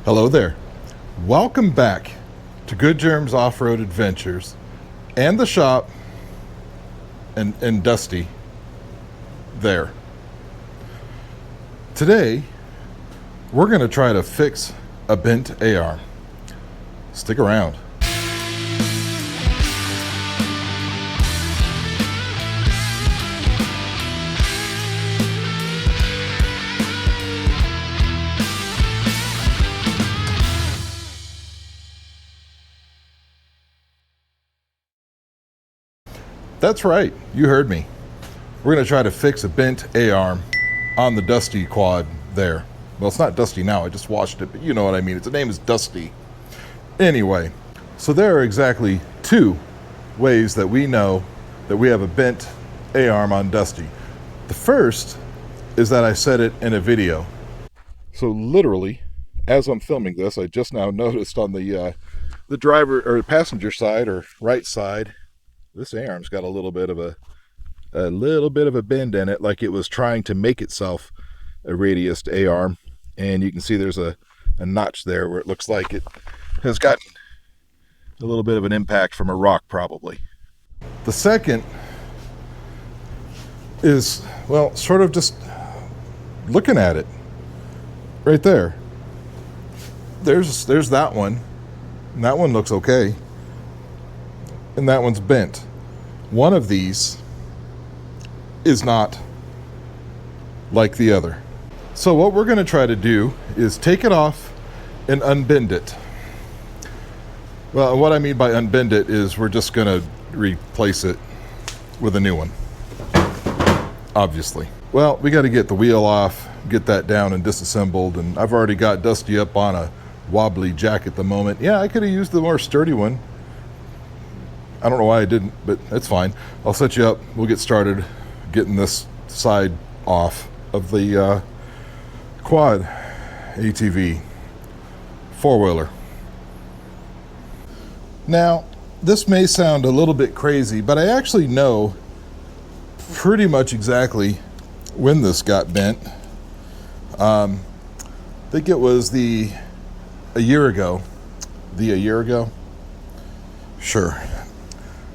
Hello there. Welcome back to Good Germs Off-Road Adventures and the shop and Dusty there. Today, we're going to try to fix a bent A-arm. Stick around. That's right, you heard me. We're going to try to fix a bent A-arm on the Dusty quad there. Well, it's not Dusty now, I just washed it, but you know what I mean. Its name is Dusty. Anyway, so there are exactly two ways that we know that we have a bent A-arm on Dusty. The first is that I said it in a video. So literally, as I'm filming this, I just now noticed on the driver or passenger side or right side, this A-arm's got a little bit of a bend in it, like it was trying to make itself a radiused A-arm. And you can see there's a notch there where it looks like it has gotten a little bit of an impact from a rock, probably. The second is, well, sort of just looking at it right there. There's that one, and that one looks okay. And that one's bent. One of these is not like the other. So what we're going to try to do is take it off and unbend it. Well, what I mean by unbend it is we're just going to replace it with a new one, obviously. Well, we got to get the wheel off, get that down and disassembled, and I've already got Dusty up on a wobbly jack at the moment. Yeah, I could have used the more sturdy one. I don't know why I didn't, but that's fine. I'll set you up. We'll get started getting this side off of the quad ATV four-wheeler. Now, this may sound a little bit crazy, but I actually know pretty much exactly when this got bent. I think it was a year ago. A year ago? Sure.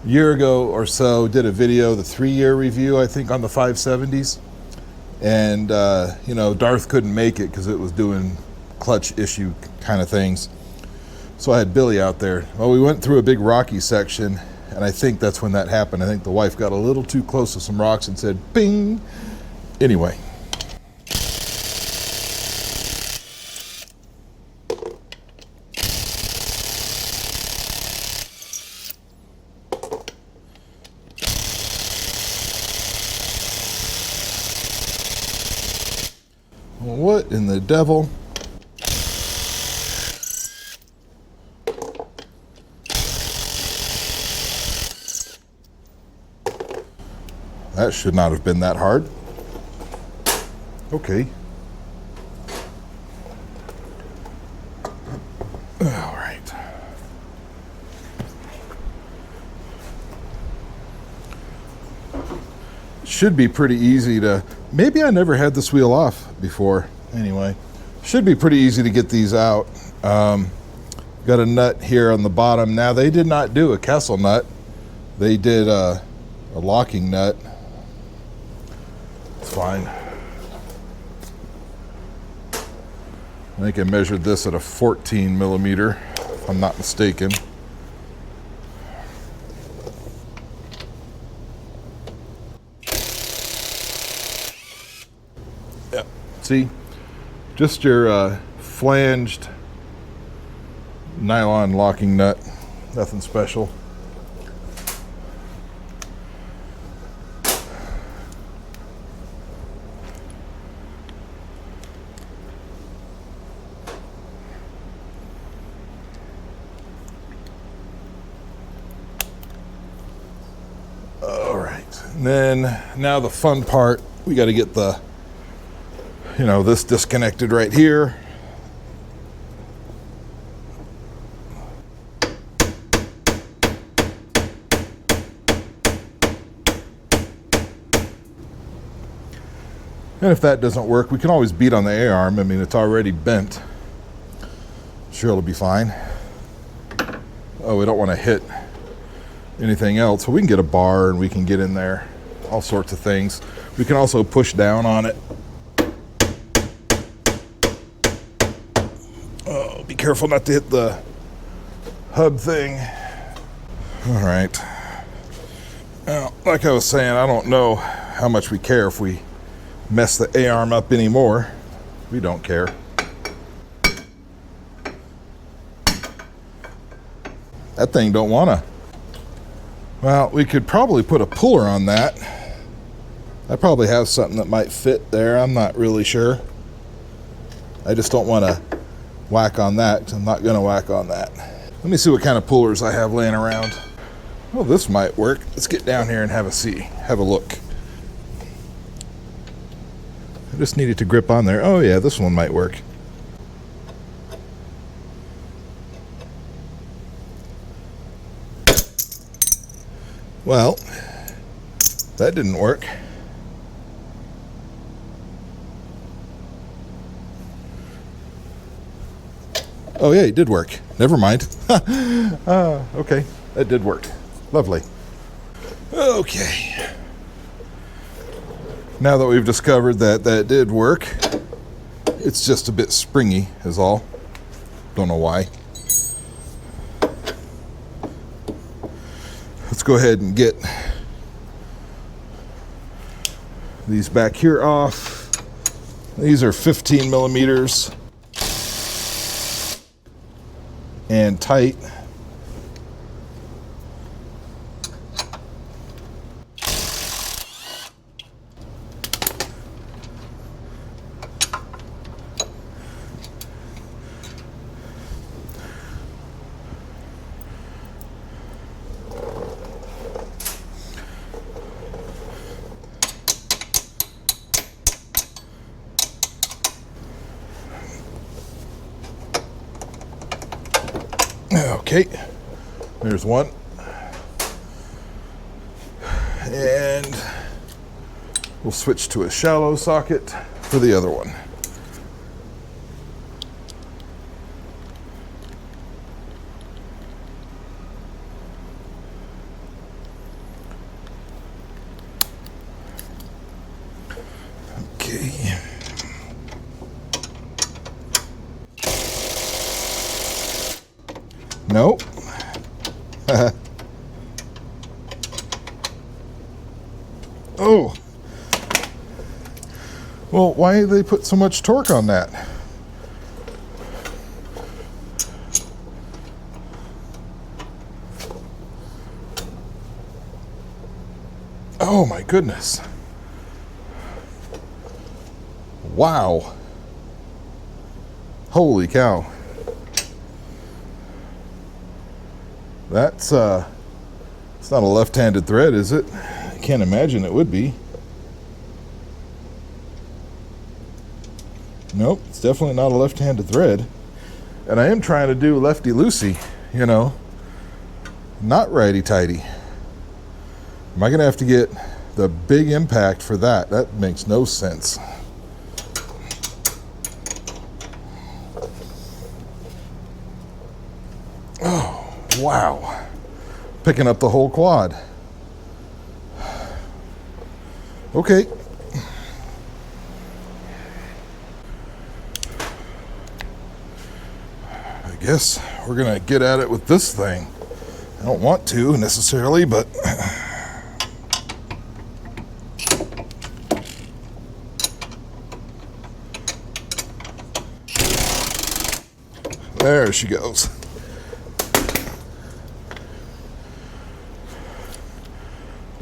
Year ago or so, did a video, the 3-year review, I think, on the 570s. And, Darth couldn't make it because it was doing clutch issue kind of things. So I had Billy out there. Well, we went through a big rocky section, and I think that's when that happened. I think the wife got a little too close to some rocks and said, bing. Anyway. What in the devil? That should not have been that hard. Okay. All right. Should be pretty easy to, maybe I never had this wheel off before. Anyway, should be pretty easy to get these out. Got a nut here on the bottom. Now, they did not do a Kessel nut. They did a locking nut. It's fine. I think I measured this at a 14 millimeter, if I'm not mistaken. Yeah, see? Just your flanged nylon locking nut, nothing special. All right, and then now the fun part, we got to get the this disconnected right here. And if that doesn't work, we can always beat on the A-arm. I mean, it's already bent. Sure, it'll be fine. Oh, we don't want to hit anything else. Well, we can get a bar and we can get in there. All sorts of things. We can also push down on it. Oh, be careful not to hit the hub thing. All right. Now, like I was saying, I don't know how much we care if we mess the A-arm up anymore. We don't care. That thing don't wanna. Well, we could probably put a puller on that. I probably have something that might fit there. I'm not really sure. I just don't want to whack on that because I'm not going to whack on that. Let me see what kind of pullers I have laying around. Well, this might work. Let's get down here and have a look. I just needed to grip on there. Oh yeah, this one might work. Well, that didn't work. Oh yeah, it did work. Never mind. Okay, that did work. Lovely. Okay. Now that we've discovered that that did work, it's just a bit springy is all. Don't know why. Let's go ahead and get these back here off. These are 15 millimeters and tight. Okay, there's one. And we'll switch to a shallow socket for the other one. Okay. Nope. Oh. Well, why did they put so much torque on that? Oh my goodness. Wow. Holy cow. That's it's not a left-handed thread, is it? I can't imagine it would be. Nope, it's definitely not a left-handed thread. And I am trying to do lefty-loosey, you know, not righty-tighty. Am I gonna have to get the big impact for that? That makes no sense. Oh, wow. Picking up the whole quad. Okay. I guess we're gonna get at it with this thing. I don't want to necessarily, but there she goes.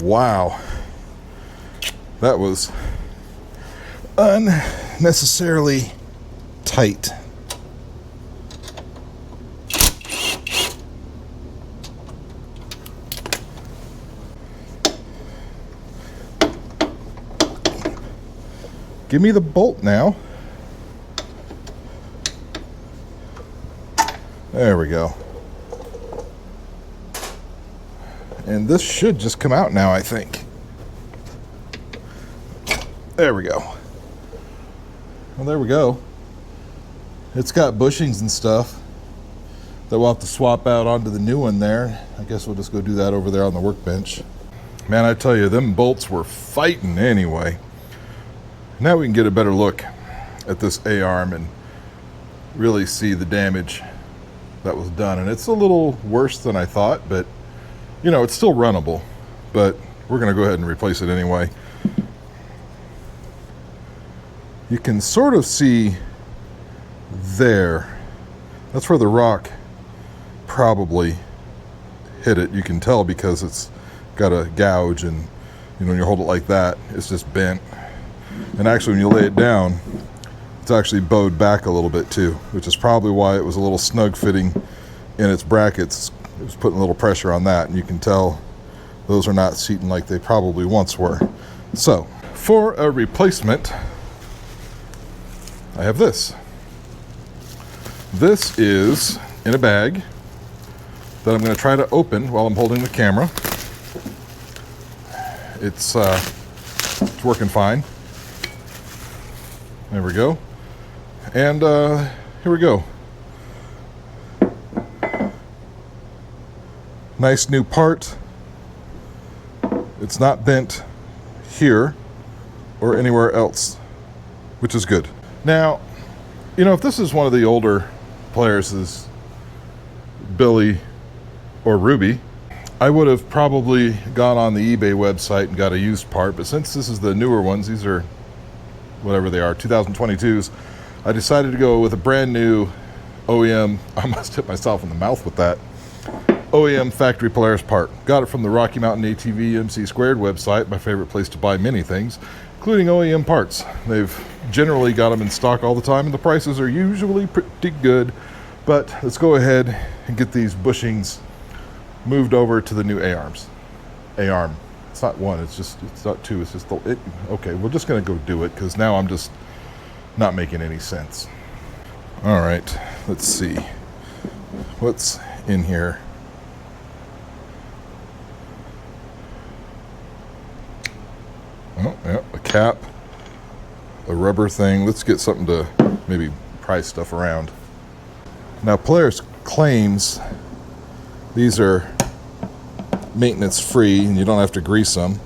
Wow. That was unnecessarily tight. Give me the bolt now. There we go. And this should just come out now, I think. There we go. Well, there we go. It's got bushings and stuff. that we'll have to swap out onto the new one there. I guess we'll just go do that over there on the workbench. Man, I tell you, them bolts were fighting anyway. Now we can get a better look at this A-arm and really see the damage that was done. And it's a little worse than I thought, but you know, it's still runnable. But we're going to go ahead and replace it anyway. You can sort of see there. That's where the rock probably hit it. You can tell because it's got a gouge, and you know, when you hold it like that, it's just bent. And actually, when you lay it down, it's actually bowed back a little bit too, which is probably why it was a little snug fitting in its brackets. It was putting a little pressure on that, and you can tell those are not seating like they probably once were. So, for a replacement, I have this. This is in a bag that I'm going to try to open while I'm holding the camera. It's working fine. There we go. And here we go. Nice new part. It's not bent here or anywhere else, which is good. Now, you know, if this is one of the older Polaris's, Billy or Ruby, I would have probably gone on the eBay website and got a used part, but since this is the newer ones, these are whatever they are, 2022s, I decided to go with a brand new OEM, I must hit myself in the mouth with that, OEM factory Polaris part. Got it from the Rocky Mountain ATV MC Squared website, my favorite place to buy many things, including OEM parts. They've generally got them in stock all the time, and the prices are usually pretty good. But let's go ahead and get these bushings moved over to the new A-arms. A-arm. It's not one, it's not two, it's just okay, we're just gonna go do it because now I'm just not making any sense. All right, let's see. What's in here? Oh, yeah, a cap, a rubber thing. Let's get something to maybe pry stuff around. Now, Polaris claims these are maintenance free and you don't have to grease them.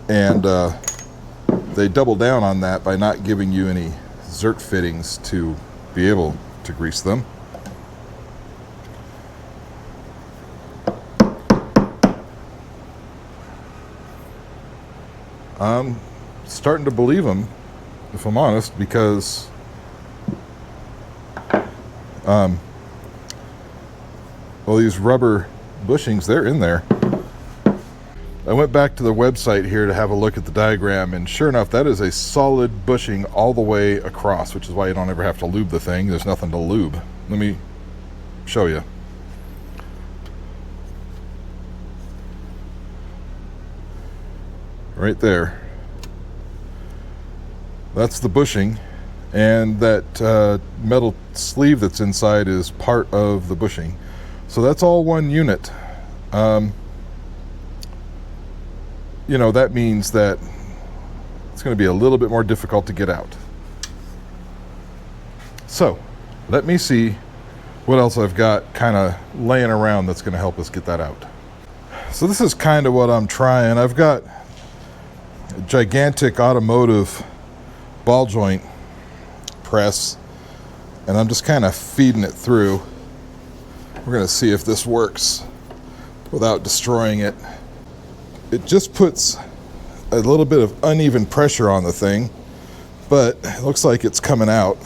And they double down on that by not giving you any Zerk fittings to be able to grease them. I'm starting to believe them, if I'm honest, because well, these rubber bushings, they're in there. I went back to the website here to have a look at the diagram, and sure enough, that is a solid bushing all the way across, which is why you don't ever have to lube the thing. There's nothing to lube. Let me show you. Right there. That's the bushing, and that metal sleeve that's inside is part of the bushing. So that's all one unit. You know, that means that it's going to be a little bit more difficult to get out. So let me see what else I've got kind of laying around that's going to help us get that out. So this is kind of what I'm trying. I've got a gigantic automotive ball joint press, and I'm just kind of feeding it through. We're going to see if this works without destroying it. It just puts a little bit of uneven pressure on the thing, but it looks like it's coming out.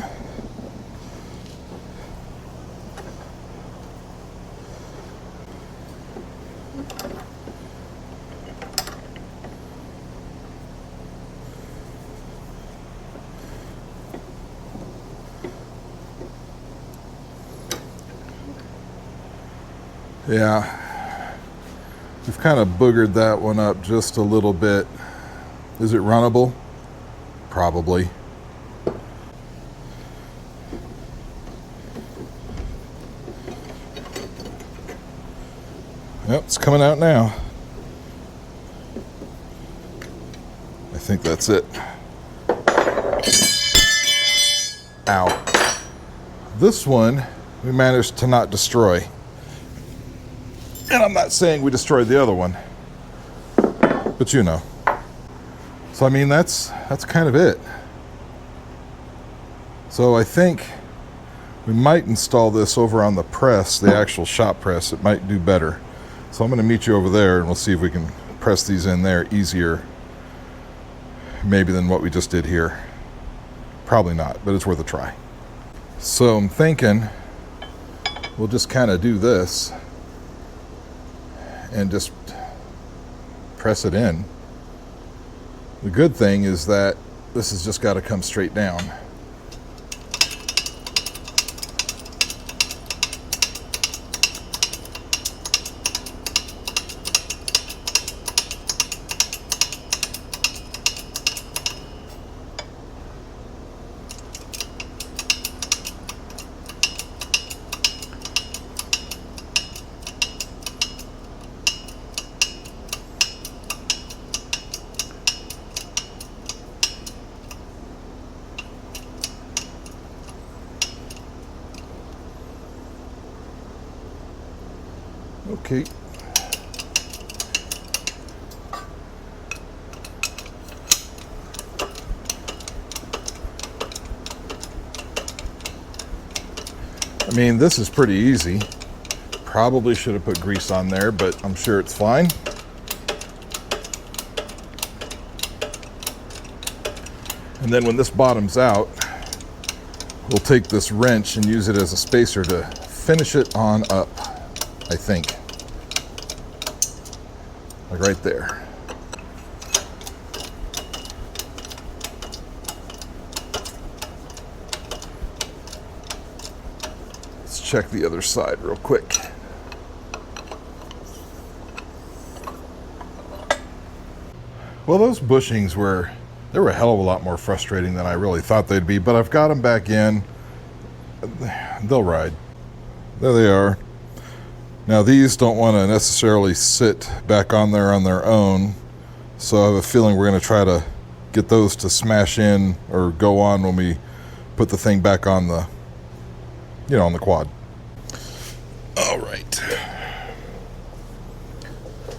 Yeah. We've kind of boogered that one up just a little bit. Is it runnable? Probably. Yep, it's coming out now. I think that's it. Ow. This one we managed to not destroy. And I'm not saying we destroyed the other one, but you know. So I mean, that's kind of it. So I think we might install this over on the press, the actual shop press. It might do better. So I'm going to meet you over there, and we'll see if we can press these in there easier, maybe, than what we just did here. Probably not, but it's worth a try. So I'm thinking we'll just kind of do this and just press it in. The good thing is that this has just got to come straight down. Okay. I mean, this is pretty easy. Probably should have put grease on there, but I'm sure it's fine. And then when this bottoms out, we'll take this wrench and use it as a spacer to finish it on up, I think. Like right there. Let's check the other side real quick. Well, those bushings were a hell of a lot more frustrating than I really thought they'd be, but I've got them back in. They'll ride. There they are. Now these don't want to necessarily sit back on there on their own, so I have a feeling we're going to try to get those to smash in or go on when we put the thing back on the, on the quad. All right.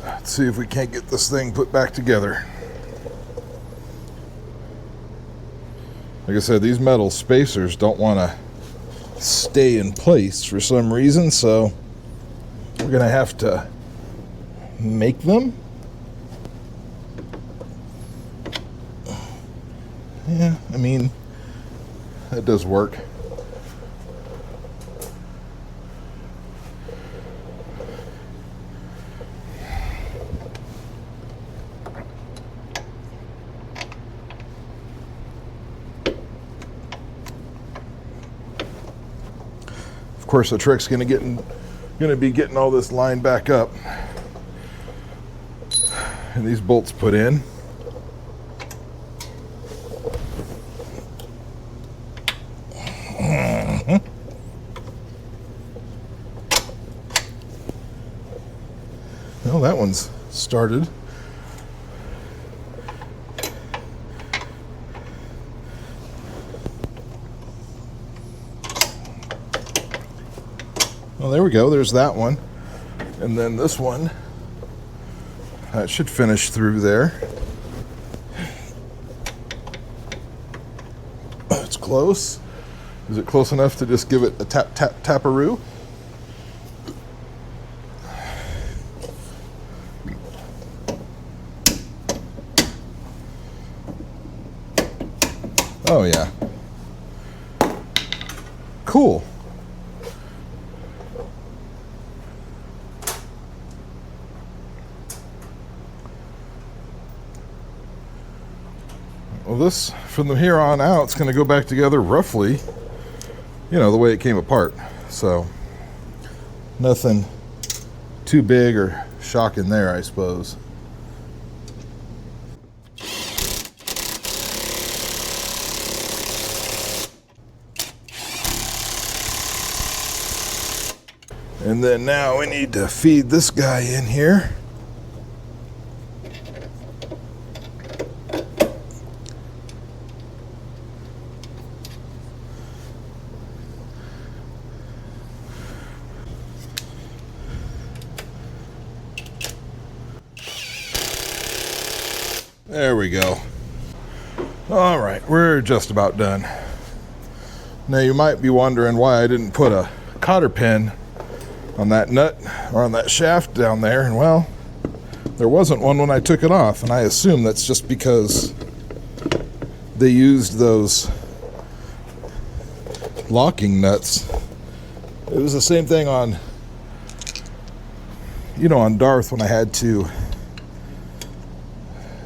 Let's see if we can't get this thing put back together. Like I said, these metal spacers don't want to stay in place for some reason, so we're going to have to make them. Yeah, I mean, that does work. Of course, the trick's going to be getting all this line back up and these bolts put in. Well, that one's started. Well, there we go. There's that one. And then this one, that should finish through there. It's close. Is it close enough to just give it a tap, tap, taparoo? Oh, yeah. Cool. Well, this, from here on out, it's going to go back together roughly, the way it came apart. So, nothing too big or shocking there, I suppose. And then now we need to feed this guy in here. There we go. All right, we're just about done. Now you might be wondering why I didn't put a cotter pin on that nut or on that shaft down there, and well, there wasn't one when I took it off, and I assume that's just because they used those locking nuts. It was the same thing on, on Darth when I had to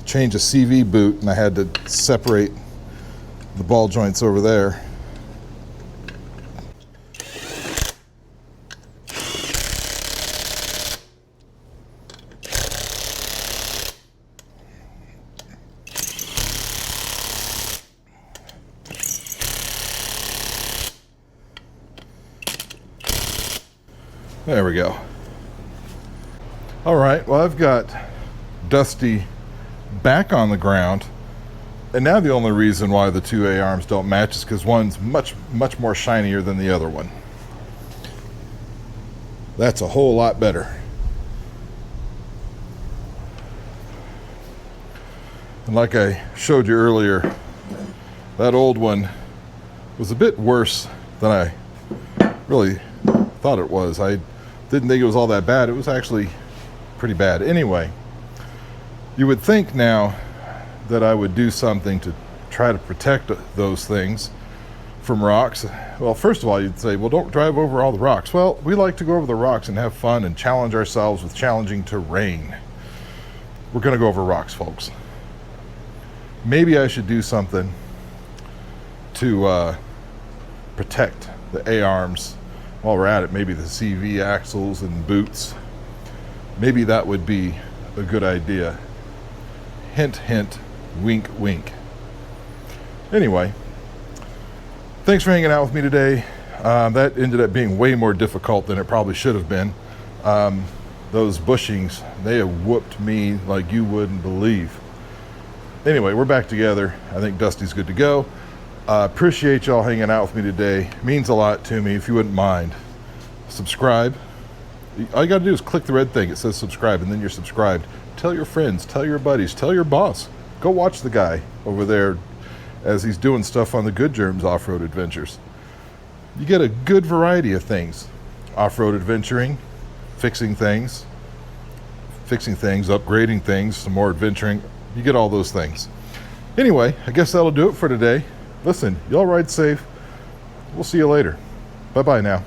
change a CV boot and I had to separate the ball joints over there. There we go. All right, well, I've got Dusty back on the ground, and now the only reason why the two A-arms don't match is because one's much more shinier than the other one. That's a whole lot better. And like I showed you earlier, that old one was a bit worse than I really thought it was. I didn't think it was all that bad. It was actually pretty bad. Anyway, you would think now that I would do something to try to protect those things from rocks. Well, first of all, you'd say, well, don't drive over all the rocks. Well, we like to go over the rocks and have fun and challenge ourselves with challenging terrain. We're going to go over rocks, folks. Maybe I should do something to protect the A-arms. While we're at it, maybe the CV axles and boots. Maybe that would be a good idea. Hint, hint, wink, wink. Anyway, thanks for hanging out with me today. That ended up being way more difficult than it probably should have been. Those bushings, they have whooped me like you wouldn't believe. Anyway, we're back together. I think Dusty's good to go. Appreciate y'all hanging out with me today. Means a lot to me. If you wouldn't mind, subscribe. All you got to do is click the red thing. It says subscribe, and then you're subscribed. Tell your friends, tell your buddies, tell your boss. Go watch the guy over there as he's doing stuff on the Good Germs off-road adventures. You get a good variety of things. Off-road adventuring, fixing things, upgrading things, some more adventuring. You get all those things. Anyway, I guess that'll do it for today. Listen, y'all ride safe. We'll see you later. Bye-bye now.